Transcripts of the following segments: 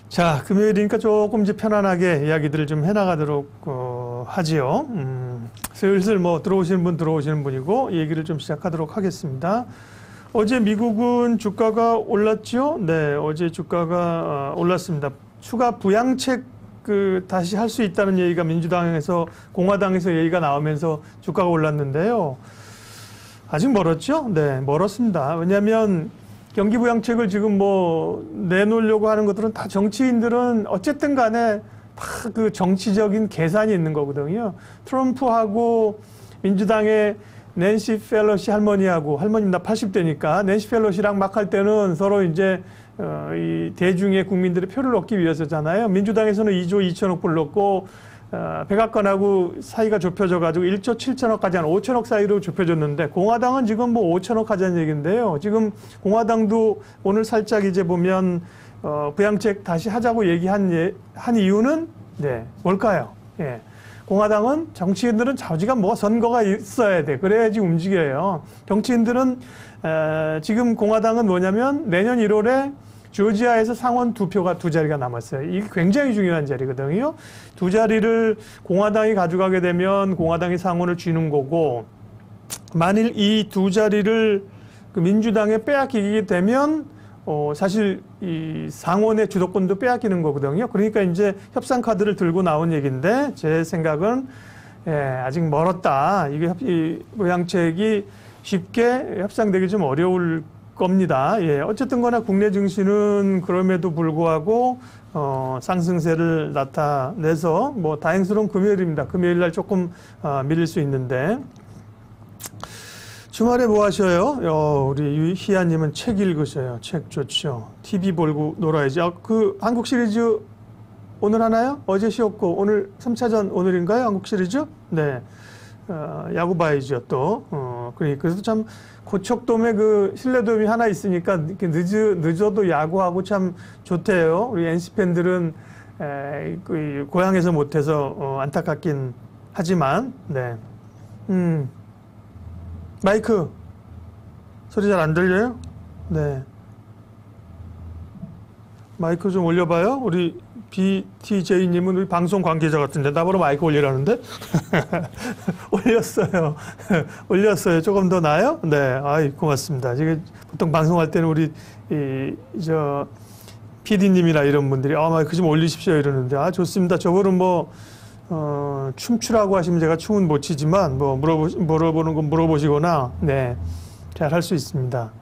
자, 금요일이니까 조금 이제 편안하게 이야기들을 좀 해나가도록 하지요. 슬슬 뭐 들어오시는 분이고 얘기를 좀 시작하도록 하겠습니다. 어제 미국은 주가가 올랐죠? 네, 어제 주가가 올랐습니다. 추가 부양책 다시 할 수 있다는 얘기가 민주당에서 공화당에서 얘기가 나오면서 주가가 올랐는데요. 아직 멀었죠? 네, 멀었습니다. 왜냐하면 경기 부양책을 지금 뭐 내놓으려고 하는 것들은 다 정치인들은 어쨌든 간에 다 그 정치적인 계산이 있는 거거든요. 트럼프하고 민주당의 낸시 펠로시 할머니하고, 할머님 나 80대니까 낸시 펠로시랑 막 할 때는 서로 이제 이 대중의 국민들의 표를 얻기 위해서잖아요. 민주당에서는 2조 2천억 불 넣고 백악관하고 사이가 좁혀져가지고 1조 7천억까지 한 5천억 사이로 좁혀졌는데, 공화당은 지금 뭐 5천억 하자는 얘기인데요. 지금 공화당도 오늘 살짝 이제 보면 부양책 다시 하자고 한 이유는 네, 뭘까요? 예. 공화당은 정치인들은 자주가 뭐가 선거가 있어야 돼. 그래야지 움직여요. 정치인들은 지금 공화당은 뭐냐면 내년 1월에 조지아에서 상원 두 자리가 남았어요. 이게 굉장히 중요한 자리거든요. 두 자리를 공화당이 가져가게 되면 공화당이 상원을 쥐는 거고, 만일 이 두 자리를 그 민주당에 빼앗기게 되면 사실 이 상원의 주도권도 빼앗기는 거거든요. 그러니까 이제 협상 카드를 들고 나온 얘기인데, 제 생각은 아직 멀었다. 이 부양책이 쉽게 협상되기 좀 어려울 겁니다. 예, 어쨌든 거나 국내 증시는 그럼에도 불구하고 상승세를 나타내서 뭐 다행스러운 금요일입니다. 금요일 날 조금 밀릴 수 있는데, 주말에 뭐 하셔요? 우리 희아님은 책 읽으셔요. 책 좋죠. TV 보고 놀아야지. 그 한국 시리즈 오늘 하나요? 어제 쉬었고 오늘 3차전 오늘인가요? 한국 시리즈? 네. 야구 봐야죠 또. 그래서 참 고척돔에 그 실내돔이 하나 있으니까 이렇게 늦어도 야구하고 참 좋대요. 우리 NC 팬들은 그 고향에서 못해서 안타깝긴 하지만, 네. 마이크 소리 잘 안 들려요? 네. 마이크 좀 올려봐요. 우리 BTJ님은 우리 방송 관계자 같은데 나보러 마이크 올리라는데? 올렸어요. 조금 더 나아요? 네. 아이, 고맙습니다. 지금 보통 방송할 때는 우리 PD님이나 이런 분들이 마이크 좀 올리십시오 이러는데, 좋습니다. 저거는 뭐 춤추라고 하시면 제가 춤은 못 추지만 뭐 물어보는 건 물어보시거나, 네, 잘 할 수 있습니다.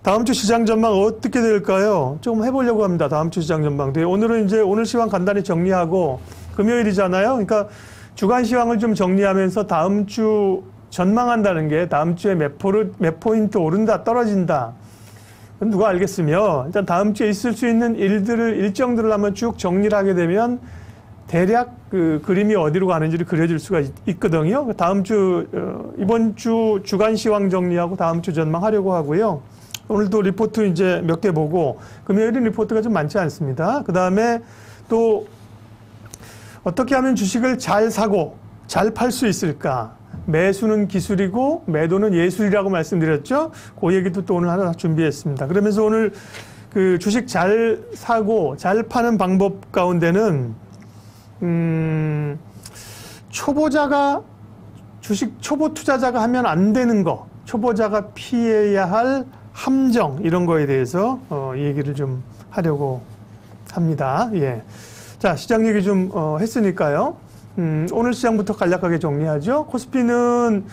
다음 주 시장 전망 어떻게 될까요? 조금 해보려고 합니다. 다음 주 시장 전망. 오늘은 이제 오늘 시황 간단히 정리하고, 금요일이잖아요. 그러니까 주간 시황을 좀 정리하면서 다음 주 전망한다는 게 다음 주에 몇 포인트 오른다 떨어진다, 그건 누가 알겠으며, 일단 다음 주에 있을 수 있는 일정들을 한번 쭉 정리를 하게 되면 대략 그 그림이 어디로 가는지를 그려줄 수가 있거든요. 다음 주, 이번 주 주간 시황 정리하고 다음 주 전망하려고 하고요. 오늘도 리포트 이제 몇 개 보고, 금요일은 리포트가 좀 많지 않습니다. 그 다음에 또 어떻게 하면 주식을 잘 사고 잘 팔 수 있을까? 매수는 기술이고 매도는 예술이라고 말씀드렸죠. 그 얘기도 또 오늘 하나 준비했습니다. 그러면서 오늘 그 주식 잘 사고 잘 파는 방법 가운데는 초보 투자자가 하면 안 되는 거, 초보자가 피해야 할 함정, 이런 거에 대해서 얘기를 좀 하려고 합니다. 예. 자, 시장 얘기 좀 했으니까요. 오늘 시장부터 간략하게 정리하죠. 코스피는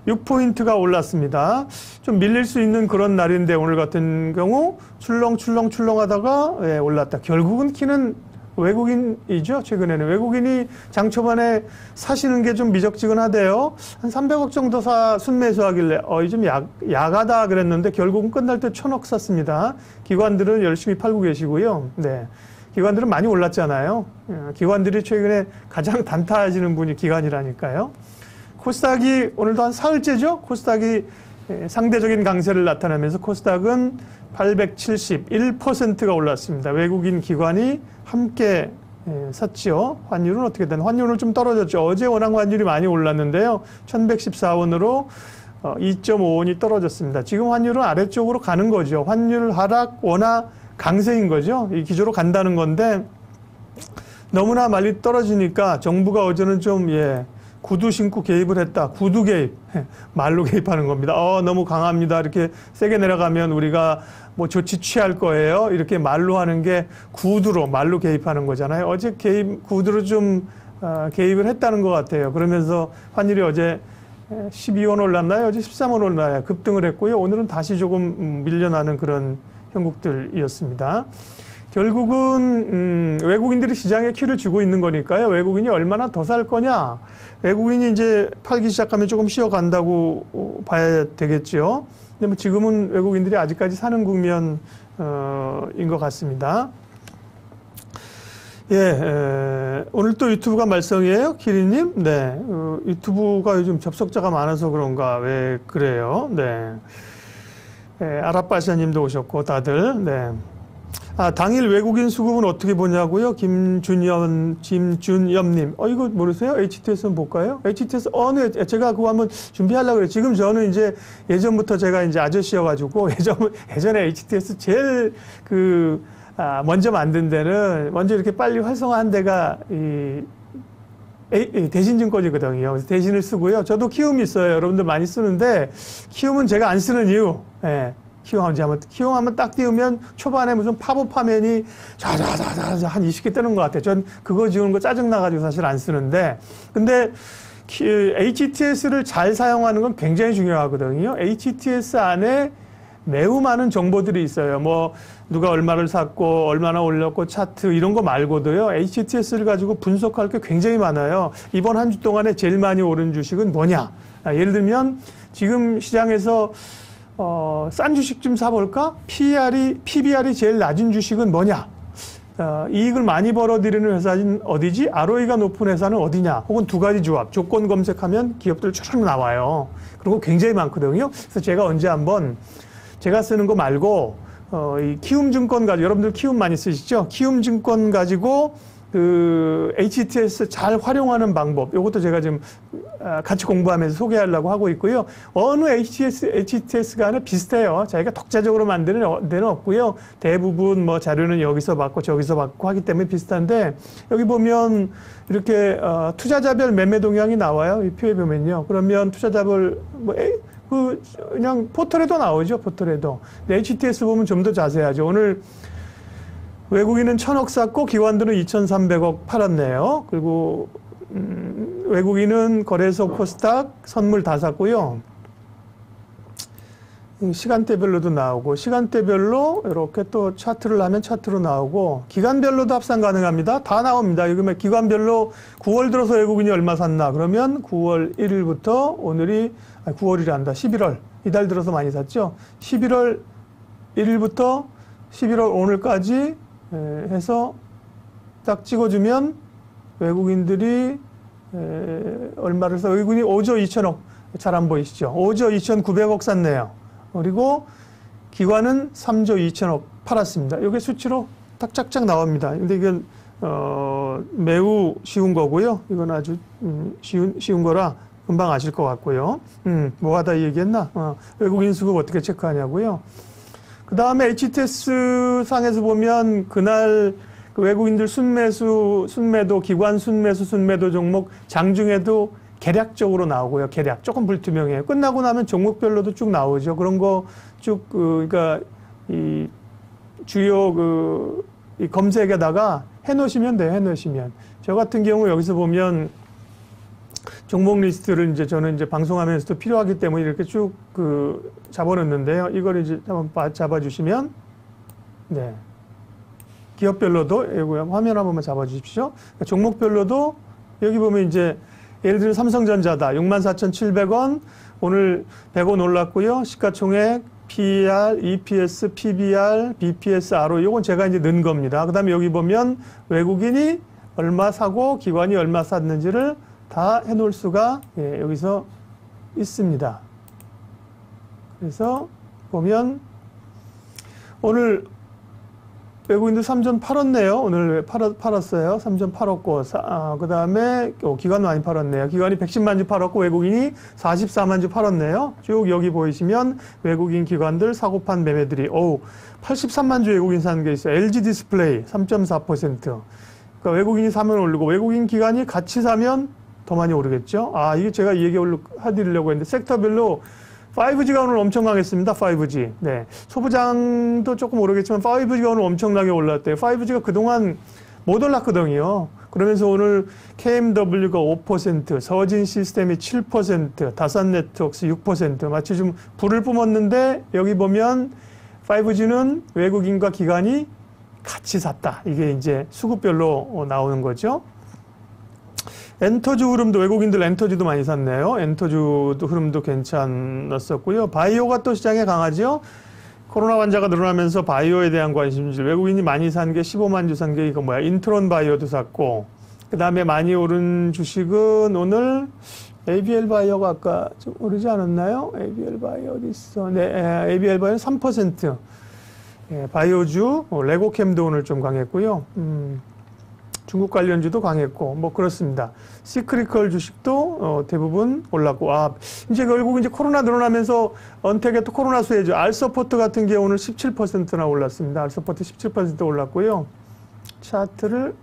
6포인트가 올랐습니다. 좀 밀릴 수 있는 그런 날인데, 오늘 같은 경우 출렁출렁 하다가 올랐다. 결국은 키는 외국인이죠. 최근에는 외국인이 장 초반에 사시는 게 좀 미적지근하대요. 한 300억 정도 순매수하길래 좀 야가다 그랬는데 결국은 끝날 때 1,000억 샀습니다. 기관들은 열심히 팔고 계시고요. 네, 기관들은 많이 올랐잖아요. 기관들이 최근에 가장 단타하시는 분이 기관이라니까요. 코스닥이 오늘도 한 사흘째죠. 코스닥이 상대적인 강세를 나타내면서 코스닥은 871%가 올랐습니다. 외국인 기관이 함께 샀지요. 환율은 어떻게 되나? 환율은 좀 떨어졌죠. 어제 워낙 환율이 많이 올랐는데요. 1114원으로 2.5원이 떨어졌습니다. 지금 환율은 아래쪽으로 가는 거죠. 환율 하락, 원화 강세인 거죠. 이 기조로 간다는 건데 너무나 많이 떨어지니까 정부가 어제는 좀 구두 신고 개입을 했다. 구두 개입, 말로 개입하는 겁니다. 너무 강합니다. 이렇게 세게 내려가면 우리가 뭐 조치 취할 거예요. 이렇게 말로 하는 게 구두로 말로 개입하는 거잖아요. 어제 구두로 좀 개입을 했다는 것 같아요. 그러면서 환율이 어제 12원 올랐나요? 어제 13원 올라요. 급등을 했고요. 오늘은 다시 조금 밀려나는 그런 형국들이었습니다. 결국은 외국인들이 시장에 키를 주고 있는 거니까요. 외국인이 얼마나 더 살 거냐. 외국인이 이제 팔기 시작하면 조금 쉬어간다고 봐야 되겠죠. 근데 뭐 지금은 외국인들이 아직까지 사는 국면인 것 같습니다. 오늘 또 유튜브가 말썽이에요? 기리님? 네. 유튜브가 요즘 접속자가 많아서 그런가? 왜 그래요? 네. 아랍바샤님도 오셨고, 다들. 네. 당일 외국인 수급은 어떻게 보냐고요? 김준엽님. 이거 모르세요? HTS 한번 볼까요? HTS, 제가 그거 한번 준비하려고 그래요. 지금 저는 이제 예전부터 제가 이제 아저씨여가지고, 예전에 HTS 제일 먼저 만든 데는, 먼저 이렇게 빨리 활성화한 데가, 대신증권이거든요. 그래서 대신을 쓰고요. 저도 키움이 있어요. 여러분들 많이 쓰는데, 키움은 제가 안 쓰는 이유, 키움 한번 딱 띄우면 초반에 무슨 팝업 화면이 자자자자 한 20개 뜨는 것 같아요. 전 그거 지우는 거 짜증나가지고 사실 안 쓰는데. 근데 HTS를 잘 사용하는 건 굉장히 중요하거든요. HTS 안에 매우 많은 정보들이 있어요. 뭐 누가 얼마를 샀고 얼마나 올렸고 차트 이런 거 말고도요. HTS를 가지고 분석할 게 굉장히 많아요. 이번 한 주 동안에 제일 많이 오른 주식은 뭐냐. 예를 들면 지금 시장에서 싼 주식 좀 사볼까? PBR이 제일 낮은 주식은 뭐냐? 이익을 많이 벌어들이는 회사는 어디지? ROE가 높은 회사는 어디냐? 혹은 두 가지 조합, 조건 검색하면 기업들 쭉 나와요. 그리고 굉장히 많거든요. 그래서 제가 언제 한번 제가 쓰는 거 말고, 이 키움증권 가지고, 여러분들 키움 많이 쓰시죠? 키움증권 가지고, HTS 잘 활용하는 방법, 이것도 제가 지금 같이 공부하면서 소개하려고 하고 있고요. 어느 HTS가 하나 비슷해요. 자기가 독자적으로 만드는 데는 없고요. 대부분 뭐 자료는 여기서 받고 저기서 받고 하기 때문에 비슷한데, 여기 보면 이렇게 투자자별 매매 동향이 나와요. 이 표에 보면요. 그러면 투자자별 그냥 포털에도 나오죠. 포털에도. 근데 HTS 보면 좀 더 자세하죠. 오늘 외국인은 1,000억 샀고 기관들은 2,300억 팔았네요. 그리고 외국인은 거래소 코스닥 선물 다 샀고요. 시간대별로도 나오고 시간대별로 이렇게 또 차트를 하면 차트로 나오고 기간별로도 합산 가능합니다. 다 나옵니다. 이거 기간별로 9월 들어서 외국인이 얼마 샀나 그러면 9월 1일부터 오늘이 9월이라 한다. 11월 이달 들어서 많이 샀죠. 11월 1일부터 11월 오늘까지 해서 딱 찍어주면 외국인들이 얼마를 사 외국인이 5조 2천억 잘 안 보이시죠? 5조 2,900억 샀네요. 그리고 기관은 3조 2천억 팔았습니다. 이게 수치로 딱 짝짝 나옵니다. 근데 이건 매우 쉬운 거고요. 이건 아주 쉬운 거라 금방 아실 것 같고요. 뭐 하다 얘기했나? 외국인 수급 어떻게 체크하냐고요. 그 다음에 HTS 상에서 보면 그날 그 외국인들 순매도, 기관 순매도 종목 장중에도 계략적으로 나오고요. 계략. 조금 불투명해요. 끝나고 나면 종목별로도 쭉 나오죠. 그런 거 쭉, 그러니까 이 주요 이 검색에다가 해놓으시면 돼요. 해놓으시면. 저 같은 경우 여기서 보면 종목 리스트를 이제 저는 이제 방송하면서도 필요하기 때문에 이렇게 쭉 잡아놓는데요. 이걸 이제 한번 잡아주시면, 네. 기업별로도, 여기 화면 한 번만 잡아주십시오. 그러니까 종목별로도 여기 보면 이제 예를 들어 삼성전자다. 64,700원. 오늘 100원 올랐고요. 시가총액, PER, EPS, PBR, BPS, ROE. 이건 제가 이제 넣은 겁니다. 그 다음에 여기 보면 외국인이 얼마 사고 기관이 얼마 샀는지를 다 해놓을 수가 여기서 있습니다. 그래서 보면 오늘 외국인들 3전 팔았네요. 오늘 팔았어요. 3전 팔았고, 그 다음에 기관 많이 팔았네요. 기관이 110만 주 팔았고, 외국인이 44만 주 팔았네요. 쭉 여기 보이시면 외국인 기관들 사고판 매매들이, 83만 주 외국인 사는 게 있어요. LG 디스플레이 3.4%. 그러니까 외국인이 사면 오르고, 외국인 기관이 같이 사면 더 많이 오르겠죠. 이게 제가 이 얘기 해드리려고 했는데, 섹터별로 5G가 오늘 엄청 강했습니다. 5G. 네. 소부장도 조금 오르겠지만 5G가 오늘 엄청나게 올랐대요. 5G가 그동안 못 올랐거든요. 그러면서 오늘 KMW가 5%, 서진 시스템이 7%, 다산 네트워크스 6%. 마치 좀 불을 뿜었는데 여기 보면 5G는 외국인과 기관이 같이 샀다. 이게 이제 수급별로 나오는 거죠. 엔터주 흐름도 외국인들 엔터주도 많이 샀네요. 엔터주 흐름도 괜찮았었고요. 바이오가 또 시장에 강하죠. 코로나 환자가 늘어나면서 바이오에 대한 관심들 외국인이 많이 산 게 15만 주 산 게 이거 뭐야 인트론 바이오도 샀고 그 다음에 많이 오른 주식은 오늘 ABL 바이오가 아까 좀 오르지 않았나요? ABL 바이오 어디 있어? 네, ABL 바이오는 3%. 예, 바이오주 레고캠도 오늘 좀 강했고요. 중국 관련주도 강했고, 뭐 그렇습니다. 시크리컬 주식도 대부분 올랐고, 이제 결국 이제 코로나 늘어나면서 언택의 또 코로나 수혜주, 알서포트 같은 게 오늘 17%나 올랐습니다. 알서포트 17% 올랐고요. 차트를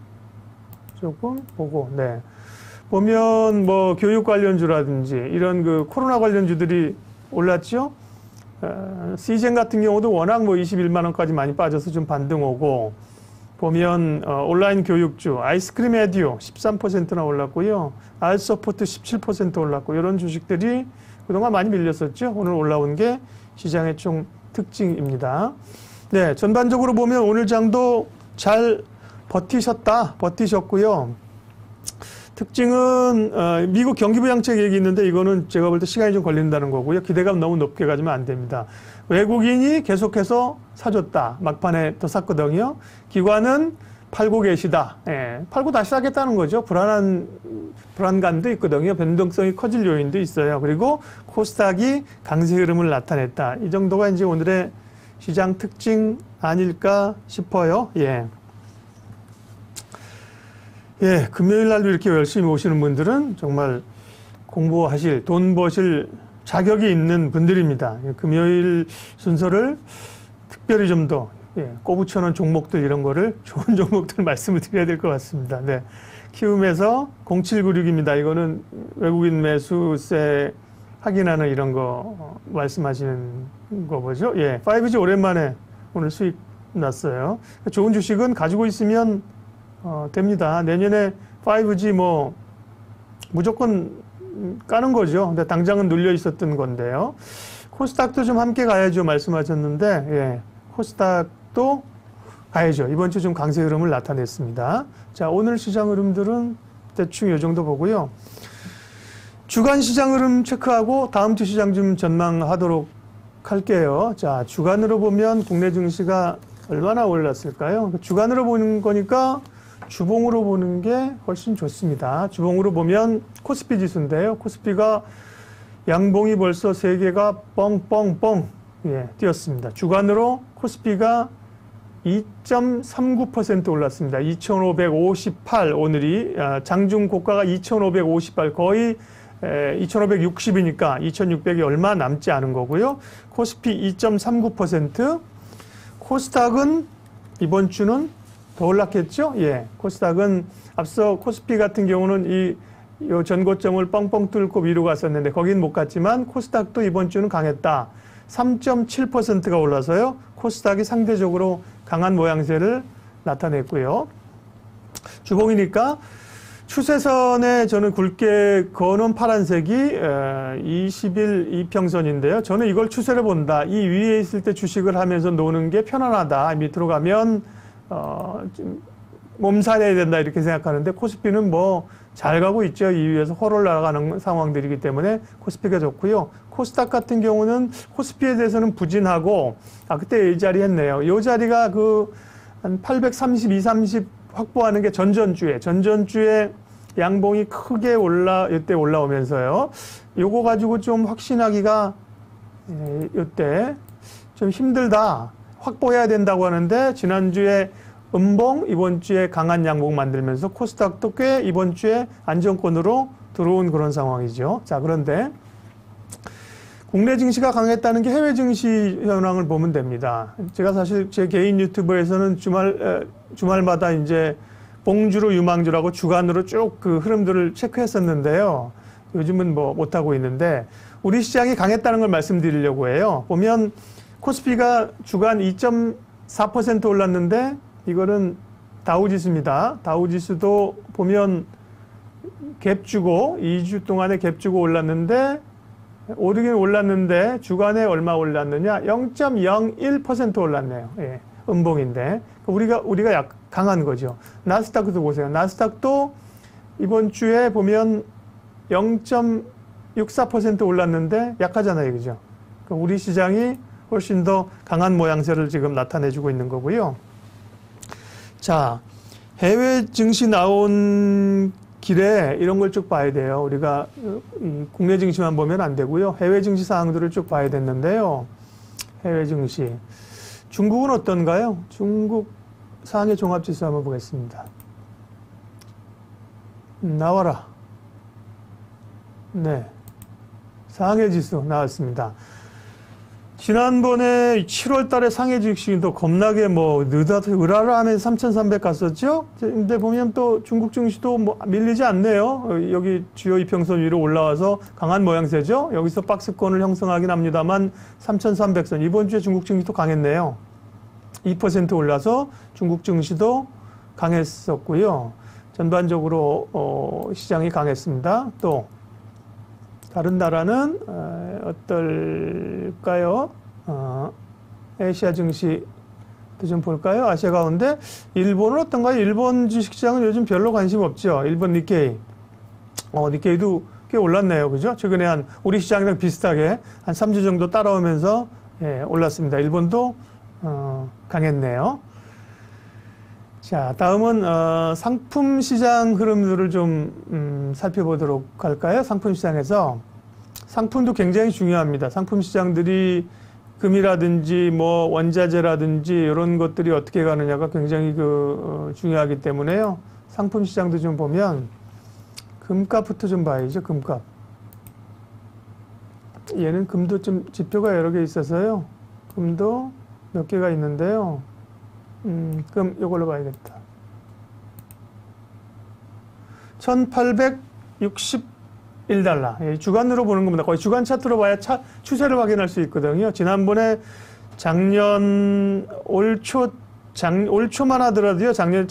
조금 보고, 네. 보면 뭐 교육 관련주라든지 이런 그 코로나 관련주들이 올랐죠. 시젠 같은 경우도 워낙 뭐 21만 원까지 많이 빠져서 좀 반등 오고, 보면 온라인 교육주 아이스크림 에듀 13%나 올랐고요. 알서포트 17% 올랐고 이런 주식들이 그동안 많이 밀렸었죠. 오늘 올라온 게 시장의 총 특징입니다. 네, 전반적으로 보면 오늘 장도 잘 버티셨고요. 특징은 미국 경기부양책 얘기 있는데 이거는 제가 볼 때 시간이 좀 걸린다는 거고요. 기대감 너무 높게 가지면 안 됩니다. 외국인이 계속해서 사줬다. 막판에 더 샀거든요. 기관은 팔고 계시다. 예, 팔고 다시 사겠다는 거죠. 불안감도 있거든요. 변동성이 커질 요인도 있어요. 그리고 코스닥이 강세 흐름을 나타냈다. 이 정도가 이제 오늘의 시장 특징 아닐까 싶어요. 예. 예, 금요일 날도 이렇게 열심히 오시는 분들은 정말 공부하실, 돈 버실 자격이 있는 분들입니다. 금요일 순서를 특별히 좀 더 꼽으쳐놓은 종목들 이런 거를 좋은 종목들 말씀을 드려야 될 것 같습니다. 네, 키움에서 0796입니다. 이거는 외국인 매수세 확인하는 이런 거 말씀하시는 거 보죠. 예, 5G 오랜만에 오늘 수익 났어요. 좋은 주식은 가지고 있으면 됩니다. 내년에 5G 뭐 무조건 까는 거죠. 근데 당장은 눌려 있었던 건데요. 코스닥도 좀 함께 가야죠. 말씀하셨는데, 예, 코스닥도 가야죠. 이번 주 좀 강세 흐름을 나타냈습니다. 자, 오늘 시장 흐름들은 대충 이 정도 보고요. 주간 시장 흐름 체크하고 다음 주 시장 좀 전망하도록 할게요. 자, 주간으로 보면 국내 증시가 얼마나 올랐을까요? 주간으로 보는 거니까 주봉으로 보는 게 훨씬 좋습니다. 주봉으로 보면 코스피 지수인데요. 코스피가 양봉이 벌써 3개가 뻥뻥뻥 뛰었습니다. 주간으로 코스피가 2.39% 올랐습니다. 2,558 오늘이 장중 고가가 2,558 거의 2,560이니까 2,600이 얼마 남지 않은 거고요. 코스피 2.39%, 코스닥은 이번 주는 더 올랐겠죠? 예. 코스닥은 앞서 코스피 같은 경우는 이 전고점을 뻥뻥 뚫고 위로 갔었는데 거긴 못 갔지만 코스닥도 이번 주는 강했다. 3.7%가 올라서요. 코스닥이 상대적으로 강한 모양새를 나타냈고요. 주봉이니까 추세선에 저는 굵게 그어놓은 파란색이 20일 이평선인데요. 저는 이걸 추세를 본다. 이 위에 있을 때 주식을 하면서 노는 게 편안하다. 밑으로 가면 좀 몸살해야 된다 이렇게 생각하는데 코스피는 뭐 잘 가고 있죠. 이 위에서 호를 날아가는 상황들이기 때문에 코스피가 좋고요. 코스닥 같은 경우는 코스피에 대해서는 부진하고 그때 이 자리 했네요. 이 자리가 그 한 832, 30 확보하는 게 전전주에 양봉이 크게 이때 올라오면서요. 요거 가지고 좀 확신하기가 이때 좀 힘들다. 확보해야 된다고 하는데 지난주에 음봉, 이번 주에 강한 양봉 만들면서 코스닥도 꽤 이번 주에 안정권으로 들어온 그런 상황이죠. 자, 그런데 국내 증시가 강했다는 게 해외 증시 현황을 보면 됩니다. 제가 사실 제 개인 유튜브에서는 주말마다 이제 봉주로 유망주라고 주간으로 쭉 그 흐름들을 체크했었는데요. 요즘은 뭐 못하고 있는데 우리 시장이 강했다는 걸 말씀드리려고 해요. 보면 코스피가 주간 2.4% 올랐는데 이거는 다우지수입니다. 다우지수도 보면 갭주고 2주 동안에 갭주고 올랐는데 오르긴 올랐는데 주간에 얼마 올랐느냐? 0.01% 올랐네요. 예, 음봉인데 우리가 강한 거죠. 나스닥도 보세요. 나스닥도 이번 주에 보면 0.64% 올랐는데 약하잖아요, 그죠? 그러니까 우리 시장이 훨씬 더 강한 모양새를 지금 나타내주고 있는 거고요. 자, 해외 증시 나온 길에 이런 걸 쭉 봐야 돼요. 우리가 국내 증시만 보면 안 되고요. 해외 증시 사항들을 쭉 봐야 됐는데요. 해외 증시. 중국은 어떤가요? 중국 상해 종합지수 한번 보겠습니다. 나와라. 네. 상해 지수 나왔습니다. 지난번에 7월 달에 상해 주식도 겁나게 으라라 하면서 3,300 갔었죠? 근데 보면 또 중국 증시도 밀리지 않네요. 여기 주요 이평선 위로 올라와서 강한 모양새죠? 여기서 박스권을 형성하긴 합니다만 3,300선. 이번 주에 중국 증시도 강했네요. 2% 올라서 중국 증시도 강했었고요. 전반적으로 시장이 강했습니다. 또 다른 나라는 어떨까요? 아시아 증시도 좀 볼까요? 아시아 가운데 일본은 어떤가요? 일본 주식시장은 요즘 별로 관심 없죠. 일본 니케이. 니케이도 꽤 올랐네요. 그죠? 최근에 우리 시장이랑 비슷하게 한 3주 정도 따라오면서 올랐습니다. 일본도 강했네요. 자, 다음은 상품 시장 흐름들을 좀 살펴보도록 할까요? 상품 시장에서 상품도 굉장히 중요합니다. 상품 시장들이 금이라든지 원자재라든지 이런 것들이 어떻게 가느냐가 굉장히 중요하기 때문에요. 상품 시장도 좀 보면 금값부터 좀 봐야죠. 금값. 얘는 금도 좀 지표가 여러 개 있어서요. 금도 몇 개가 있는데요. 그럼 이걸로 봐야겠다. 1861달러. 주간으로 보는 겁니다. 거의 주간 차트로 봐야 추세를 확인할 수 있거든요. 지난번에 올 초만 하더라도요. 작년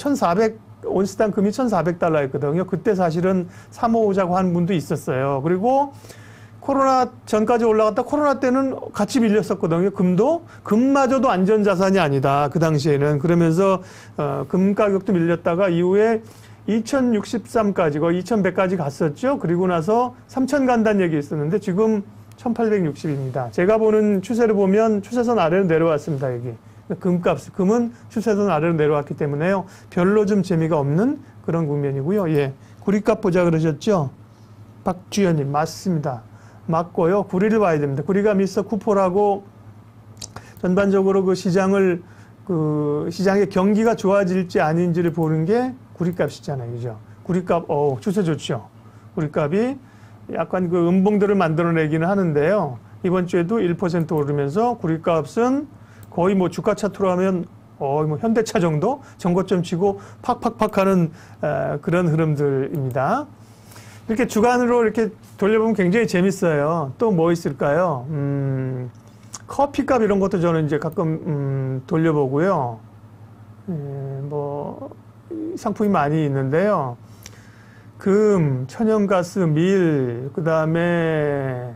온스당 금이 1,400달러였거든요. 그때 사실은 사모으자고 한 분도 있었어요. 그리고 코로나 전까지 올라갔다 코로나 때는 같이 밀렸었거든요. 금마저도 안전자산이 아니다. 그 당시에는. 그러면서 금 가격도 밀렸다가 이후에 2063까지 거의 2100까지 갔었죠. 그리고 나서 3000 간다는 얘기 있었는데 지금 1860입니다. 제가 보는 추세를 보면 추세선 아래로 내려왔습니다. 여기. 금은 추세선 아래로 내려왔기 때문에요. 별로 좀 재미가 없는 그런 국면이고요. 예. 구리값 보자 그러셨죠? 박주현님 맞습니다. 맞고요. 구리를 봐야 됩니다. 구리가 미스터 쿠퍼라고 전반적으로 시장의 경기가 좋아질지 아닌지를 보는 게 구리값이잖아요. 그죠? 구리값, 추세 좋죠. 구리값이 약간 음봉들을 만들어내기는 하는데요. 이번 주에도 1% 오르면서 구리값은 거의 주가 차트로 하면 현대차 정도? 전고점 치고 팍팍팍 하는 그런 흐름들입니다. 이렇게 주간으로 이렇게 돌려보면 굉장히 재밌어요. 또 뭐 있을까요? 커피값 이런 것도 저는 이제 가끔 돌려보고요. 상품이 많이 있는데요. 금, 천연가스, 밀, 그 다음에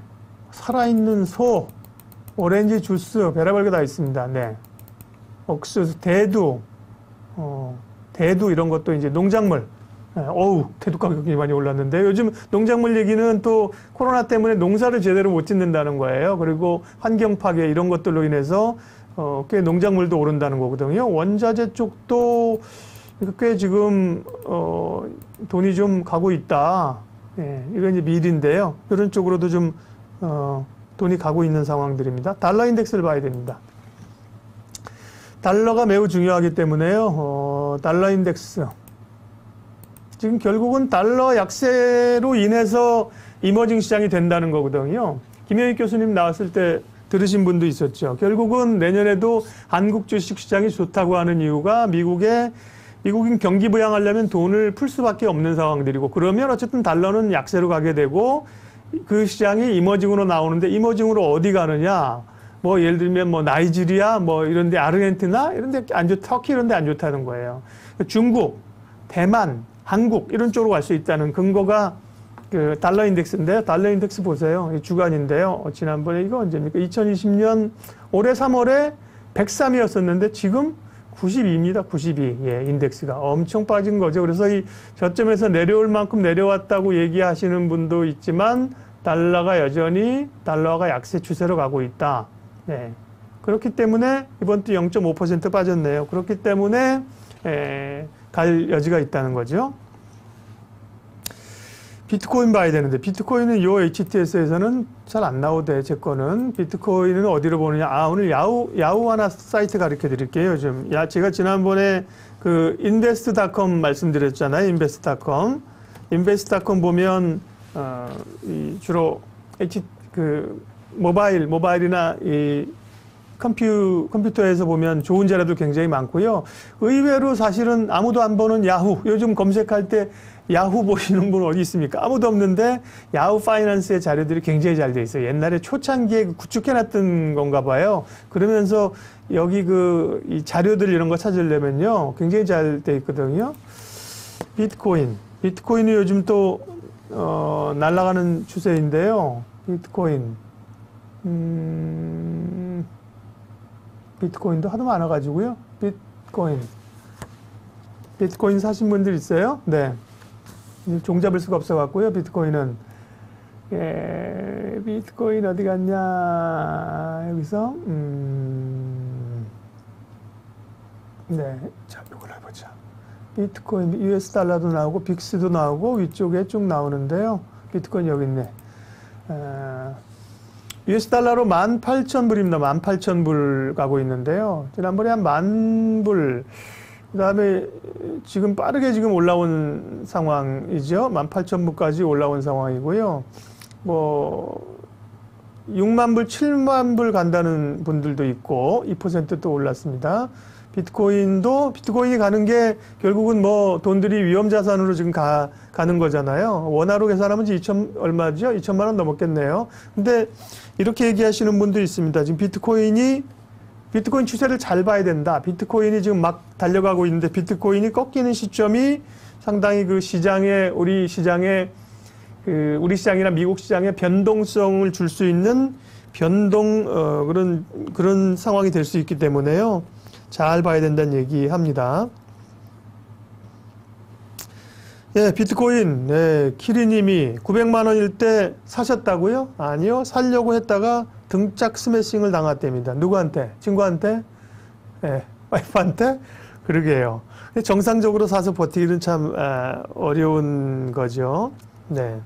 살아있는 소, 오렌지 주스, 별의별 게 다 있습니다. 네. 옥수수, 대두 이런 것도 이제 농작물. 대두 가격이 많이 올랐는데 요즘 농작물 얘기는 또 코로나 때문에 농사를 제대로 못 짓는다는 거예요. 그리고 환경 파괴 이런 것들로 인해서 꽤 농작물도 오른다는 거거든요. 원자재 쪽도 꽤 지금 돈이 좀 가고 있다. 이건 이제 밀인데요. 이런 쪽으로도 좀 돈이 가고 있는 상황들입니다. 달러 인덱스를 봐야 됩니다. 달러가 매우 중요하기 때문에요. 달러 인덱스. 지금 결국은 달러 약세로 인해서 이머징 시장이 된다는 거거든요. 김영익 교수님 나왔을 때 들으신 분도 있었죠. 결국은 내년에도 한국 주식 시장이 좋다고 하는 이유가 미국인 경기 부양하려면 돈을 풀 수밖에 없는 상황들이고, 그러면 어쨌든 달러는 약세로 가게 되고, 그 시장이 이머징으로 나오는데, 이머징으로 어디 가느냐? 뭐 예를 들면 뭐 나이지리아 뭐 이런데, 아르헨티나 이런데 안 좋, 터키 이런데 안 좋다는 거예요. 중국, 대만, 한국 이런 쪽으로 갈 수 있다는 근거가 그 달러 인덱스인데요. 달러 인덱스 보세요. 주간인데요. 지난번에 이거 언제입니까? 2020년 올해 3월에 103이었었는데 지금 92입니다. 92. 예, 인덱스가 엄청 빠진 거죠. 그래서 이 저점에서 내려올 만큼 내려왔다고 얘기하시는 분도 있지만 달러가 여전히 달러가 약세 추세로 가고 있다. 예. 그렇기 때문에 이번 주 0.5% 빠졌네요. 그렇기 때문에 갈 여지가 있다는 거죠. 비트코인 봐야 되는데, 비트코인은 요 HTS에서는 잘 안 나오대, 제 거는. 비트코인은 어디로 보느냐. 오늘 야후 하나 사이트 가르쳐 드릴게요, 요즘. 제가 지난번에 그 invest.com 말씀드렸잖아요, invest.com. invest.com 보면, 주로 모바일이나 이 컴퓨터에서 보면 좋은 자료도 굉장히 많고요. 의외로 사실은 아무도 안 보는 야후, 요즘 검색할 때 야후 보시는 분 어디 있습니까? 아무도 없는데 야후 파이낸스의 자료들이 굉장히 잘 돼 있어요. 옛날에 초창기에 구축해놨던 건가 봐요. 그러면서 여기 이 자료들 이런 거 찾으려면요, 굉장히 잘 돼 있거든요. 비트코인이 요즘 또 날아가는 추세인데요. 비트코인도 하도 많아가지고요. 비트코인 사신 분들 있어요? 네. 종잡을 수가 없어갖고요. 비트코인은. 비트코인 어디 갔냐. 여기서. 네. 자, 이걸 해보자. 비트코인, US 달러도 나오고, 빅스도 나오고, 위쪽에 쭉 나오는데요. 비트코인 여기 있네. US 달러로 18,000불입니다. 18,000불 가고 있는데요. 지난번에 한 10,000불, 그 다음에 지금 빠르게 지금 올라온 상황이죠. 18,000불까지 올라온 상황이고요. 6만불, 7만불 간다는 분들도 있고, 2% 또 올랐습니다. 비트코인이 가는 게 결국은 돈들이 위험자산으로 지금 가는 거잖아요. 원화로 계산하면 얼마죠? 2천만 원 넘었겠네요. 근데 이렇게 얘기하시는 분도 있습니다. 지금 비트코인 추세를 잘 봐야 된다. 비트코인이 지금 막 달려가고 있는데 비트코인이 꺾이는 시점이 상당히 우리 시장이나 미국 시장에 변동성을 줄 수 있는 그런 상황이 될 수 있기 때문에요. 잘 봐야 된다는 얘기합니다. 예, 비트코인, 키리님이 900만 원일 때 사셨다고요? 아니요, 살려고 했다가 등짝 스매싱을 당했답니다. 누구한테? 친구한테? 와이프한테? 그러게요. 정상적으로 사서 버티기는 참 어려운 거죠. 네.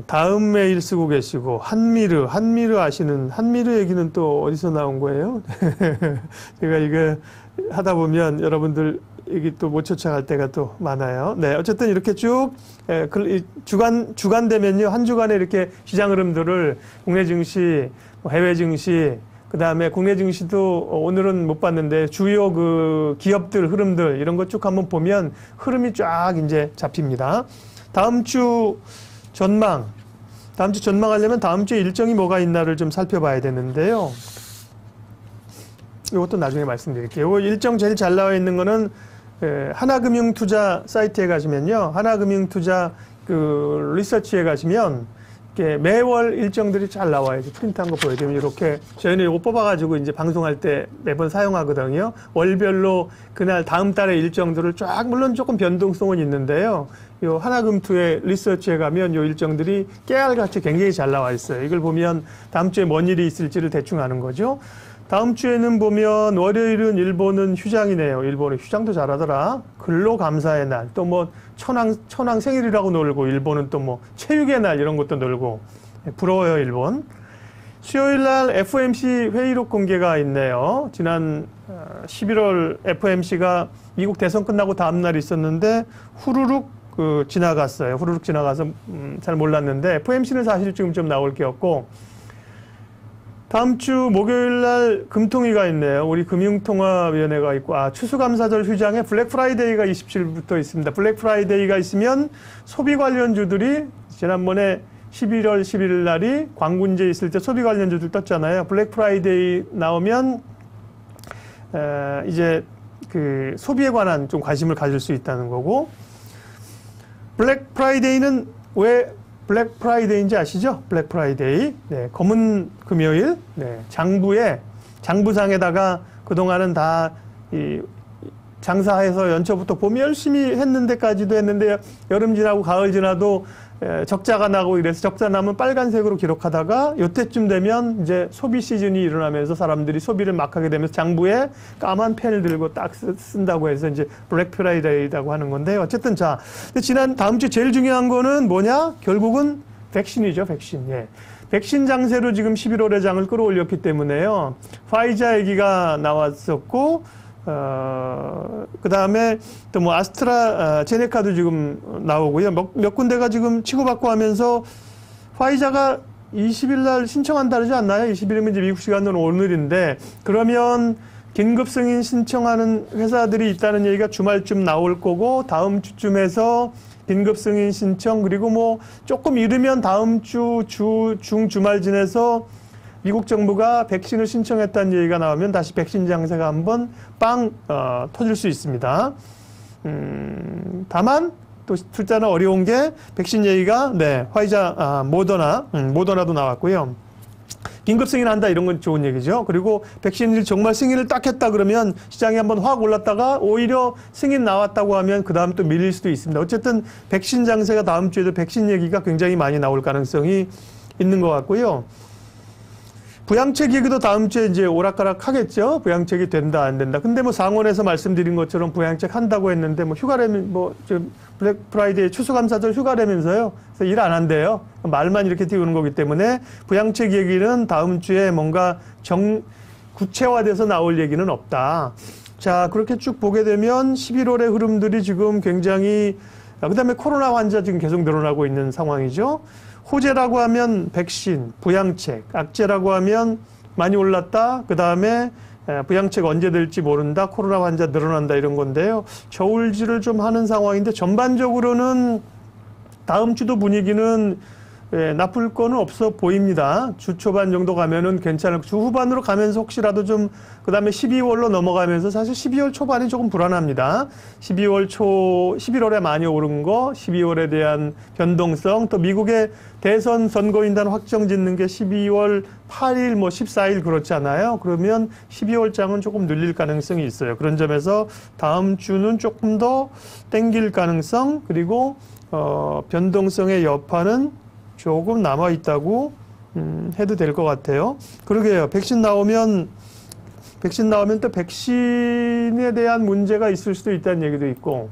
다음 메일 쓰고 계시고, 한미르 아시는, 한미르 얘기는 또 어디서 나온 거예요? 제가 이거 하다 보면 여러분들 얘기 또 못 쫓아갈 때가 또 많아요. 네. 어쨌든 이렇게 쭉, 주간 되면요, 한 주간에 이렇게 시장 흐름들을 국내 증시, 해외 증시, 그 다음에 국내 증시도 오늘은 못 봤는데 주요 기업들 흐름들 이런 거 쭉 한번 보면 흐름이 쫙 이제 잡힙니다. 다음 주 전망하려면 다음 주에 일정이 뭐가 있나를 좀 살펴봐야 되는데요. 이것도 나중에 말씀드릴게요. 일정 제일 잘 나와 있는 거는 하나금융투자 사이트에 가시면요. 하나금융투자 리서치에 가시면 이렇게 매월 일정들이 잘 나와요. 프린트한 거 보여드리면 이렇게 저희는 이거 뽑아가지고 이제 방송할 때 매번 사용하거든요. 월별로 그날 다음 달의 일정들을 쫙, 물론 조금 변동성은 있는데요. 요 하나금투의 리서치에 가면 요 일정들이 깨알같이 굉장히 잘 나와 있어요. 이걸 보면 다음 주에 뭔 일이 있을지를 대충 아는 거죠. 다음 주에는 보면 월요일은 일본은 휴장이네요. 일본은 휴장도 잘하더라. 근로감사의 날, 또 천황 생일이라고 놀고, 일본은 또 체육의 날 이런 것도 놀고, 부러워요, 일본. 수요일 날 FOMC 회의록 공개가 있네요. 지난 11월 FOMC가 미국 대선 끝나고 다음 날 있었는데 후루룩 지나갔어요. 후루룩 지나가서 잘 몰랐는데 FOMC는 사실 지금 좀 나올 게 없고, 다음 주 목요일 날 금통위가 있네요. 우리 금융통화위원회가 있고, 추수감사절 휴장에 블랙 프라이데이가 27일부터 있습니다. 블랙 프라이데이가 있으면 소비 관련주들이 지난번에 11월 11일 날이 광군제 있을 때 소비 관련주들 떴잖아요. 블랙 프라이데이 나오면 이제 그 소비에 관한 좀 관심을 가질 수 있다는 거고, 블랙 프라이데이는 왜 블랙 프라이데이인지 아시죠? 블랙 프라이데이. 네, 검은 금요일. 네, 장부상에다가 그동안은 다 장사해서 연초부터 봄 열심히 했는데까지도 했는데 여름 지나고 가을 지나도 적자가 나고 이래서 적자 나면 빨간색으로 기록하다가 요때쯤 되면 이제 소비 시즌이 일어나면서 사람들이 소비를 막 하게 되면서 장부에 까만 펜을 들고 딱 쓴다고 해서 이제 블랙 프라이데이라고 하는 건데, 어쨌든 자, 다음 주 제일 중요한 거는 뭐냐? 결국은 백신이죠, 백신. 예. 백신 장세로 지금 11월에 장을 끌어올렸기 때문에요. 파이자 얘기가 나왔었고, 그 다음에 또 뭐 아스트라제네카도 지금 나오고요. 몇 군데가 지금 치고받고 하면서 파이자가 20일 날 신청한다 그러지 않나요? 20일이면 이제 미국 시간으로 오늘인데, 그러면 긴급 승인 신청하는 회사들이 있다는 얘기가 주말쯤 나올 거고, 다음 주쯤에서 긴급 승인 신청, 그리고 뭐 조금 이르면 다음 주 중주말 지내서 미국 정부가 백신을 신청했다는 얘기가 나오면 다시 백신 장세가 한번 터질 수 있습니다. 다만 또 숫자는 어려운 게 백신 얘기가 화이자, 모더나도 나왔고요. 긴급 승인한다 이런 건 좋은 얘기죠. 그리고 백신을 정말 승인을 딱 했다 그러면 시장이 한번 확 올랐다가 오히려 승인 나왔다고 하면 그 다음 또 밀릴 수도 있습니다. 어쨌든 백신 장세가 다음 주에도 백신 얘기가 굉장히 많이 나올 가능성이 있는 것 같고요. 부양책 얘기도 다음 주에 이제 오락가락 하겠죠. 부양책이 된다, 안 된다. 근데 뭐 상원에서 말씀드린 것처럼 부양책 한다고 했는데 뭐 휴가라면 지금 블랙 프라이데이 추수감사절 휴가라면서요. 그래서 일 안 한대요. 말만 이렇게 띄우는 거기 때문에 부양책 얘기는 다음 주에 뭔가 구체화돼서 나올 얘기는 없다. 자, 그렇게 쭉 보게 되면 11월의 흐름들이 지금 굉장히, 그다음에 코로나 환자 지금 계속 늘어나고 있는 상황이죠. 호재라고 하면 백신, 부양책, 악재라고 하면 많이 올랐다. 그 다음에 부양책 언제 될지 모른다. 코로나 환자 늘어난다 이런 건데요. 저울질을 좀 하는 상황인데 전반적으로는 다음 주도 분위기는 나쁠 거는 없어 보입니다. 주 초반 정도 가면은 괜찮을, 주 후반으로 가면서 혹시라도 좀, 그 다음에 12월로 넘어가면서 사실 12월 초반이 조금 불안합니다. 11월에 많이 오른 거, 12월에 대한 변동성, 또 미국의 대선 선거인단 확정 짓는 게 12월 8일, 14일 그렇잖아요. 그러면 12월 장은 조금 늘릴 가능성이 있어요. 그런 점에서 다음 주는 조금 더 땡길 가능성, 그리고 변동성의 여파는 조금 남아있다고 해도 될 것 같아요. 그러게요. 백신 나오면 또 백신에 대한 문제가 있을 수도 있다는 얘기도 있고,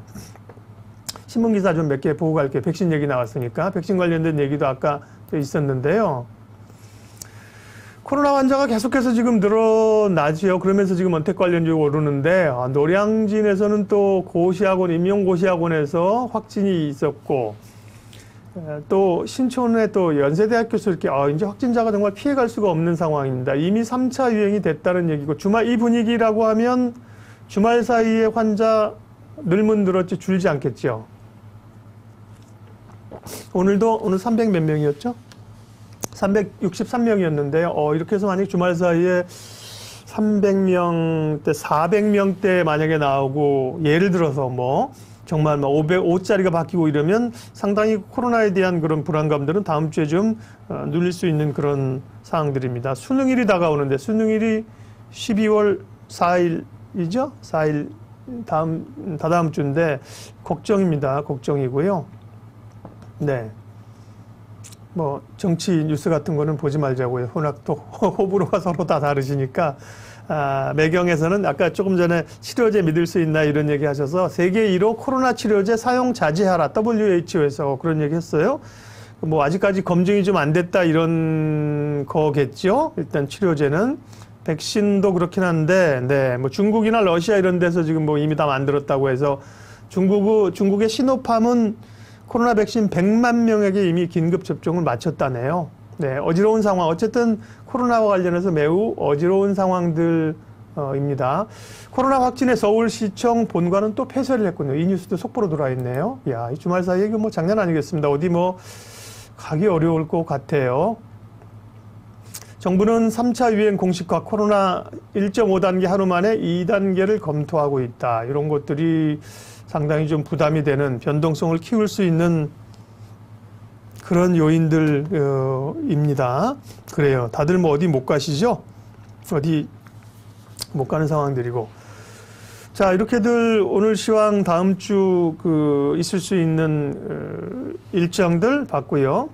신문기사 좀 몇 개 보고 갈게요. 백신 얘기 나왔으니까. 백신 관련된 얘기도 아까 있었는데요. 코로나 환자가 계속해서 지금 늘어나지요. 그러면서 지금 언택 관련주가 오르는데, 노량진에서는 또 임용고시학원에서 확진이 있었고, 또 신촌에 또 연세대학교에서 이렇게 이제 확진자가 정말 피해갈 수가 없는 상황입니다. 이미 3차 유행이 됐다는 얘기고, 이 분위기라고 하면 주말 사이에 환자 늘면 늘었지 줄지 않겠죠. 오늘 300 몇 명이었죠? 363명이었는데요. 이렇게 해서 만약에 주말 사이에 300명대, 400명대 만약에 나오고, 예를 들어서 정말 5짜리가 바뀌고 이러면 상당히 코로나에 대한 그런 불안감들은 다음 주에 좀 눌릴 수 있는 그런 상황들입니다. 수능일이 다가오는데, 수능일이 12월 4일이죠? 4일 다다음 주인데 걱정입니다. 걱정이고요. 네. 정치 뉴스 같은 거는 보지 말자고요. 또 호불호가 서로 다 다르시니까. 매경에서는 아까 조금 전에 치료제 믿을 수 있나 이런 얘기 하셔서 세계 1호 코로나 치료제 사용 자제하라, WHO에서 그런 얘기 했어요. 뭐 아직까지 검증이 좀 안 됐다 이런 거겠죠. 일단 치료제는 백신도 그렇긴 한데, 네, 뭐 중국이나 러시아 이런 데서 지금 뭐 이미 다 만들었다고 해서 중국의 시노팜은 코로나 백신 100만 명에게 이미 긴급 접종을 마쳤다네요. 네, 어지러운 상황. 어쨌든 코로나와 관련해서 매우 어지러운 상황들입니다. 코로나 확진의 서울시청 본관은 또 폐쇄를 했군요. 이 뉴스도 속보로 들어와 있네요. 야, 이 주말 사이에 이거 뭐 장난 아니겠습니다. 어디 뭐 가기 어려울 것 같아요. 정부는 3차 유행 공식화 코로나 1.5단계 하루 만에 2단계를 검토하고 있다. 이런 것들이 상당히 좀 부담이 되는 변동성을 키울 수 있는 그런 요인들입니다. 그래요. 다들 뭐 어디 못 가시죠? 어디 못 가는 상황들이고. 자, 이렇게들 오늘 시황 다음 주 있을 수 있는 일정들 봤고요.